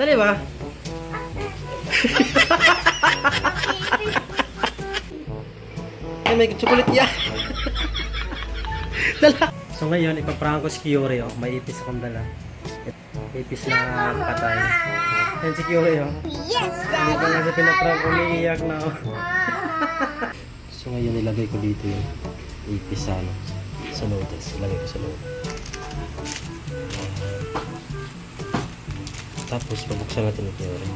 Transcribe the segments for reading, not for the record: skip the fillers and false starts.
Dali ba? Ay, may chocolate yan. Dala. So ngayon, ipaprank ko si Kyore, oh. May ipis akong dala. Ipis na patay. Yan si Kyore, oh. Yes, Hindi pa nga sa pinaprank ko, umiiyak na, oh. So ngayon, ilagay ko dito yung ipis sa, ano, sa noodles. Ilagay ko sa loob. Tapos, pabuksan natin yung Kyore.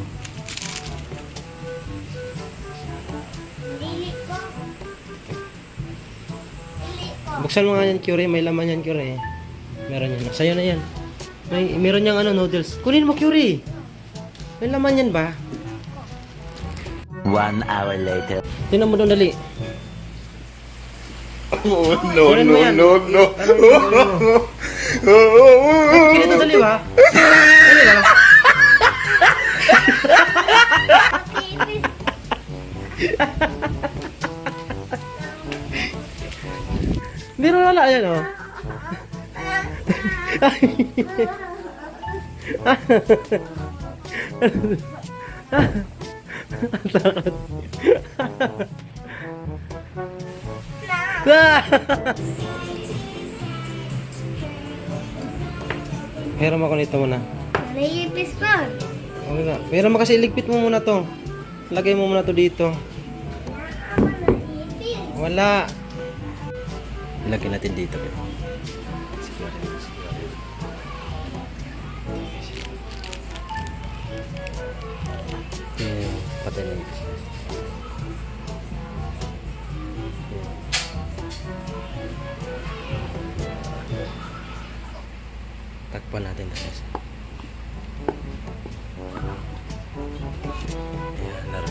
Buksan mo nga yan, Kyore. May laman yan, Kyore. Meron yan. Sa'yo na yan. Meron niyang ano, noodles. Kunin mo, Kyore. May laman yan ba? 1 hour later. Tingnan mo doon, dali. Oh, no, Kunin mo no, yan. no, no. Kinito, dali ba? Dali ba? Meron wala yan, oh. Takot. Pero ako nito muna. Naipis pa. Okay na. Pero kasi iligpit mo muna to. Lagay mo muna to dito. Wala. Ilagay natin dito. Patay na ito. Takpan natin ito. Ayan, laro.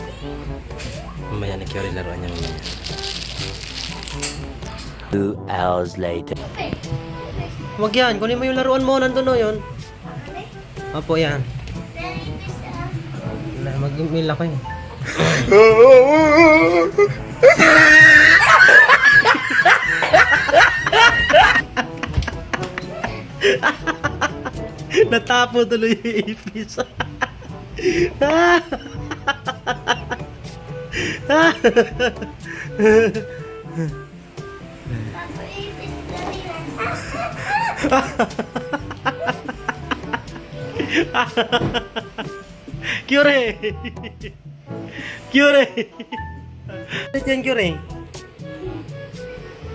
Mamaya ni Kyore laruan niya mamaya. 2 hours later. Huwag yan. Kunin mo yung laruan mo. Nandun o yun. Opo, yan. Mag-email ako eh. Natapo tuloy yung ipis. Kyore! Kyore! Chocolate yan, Kyore.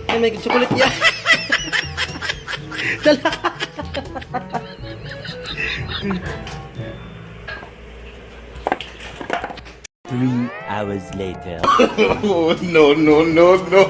Ay, may chocolate yan. Dala! Three hours later. Oh, no, no, no, no.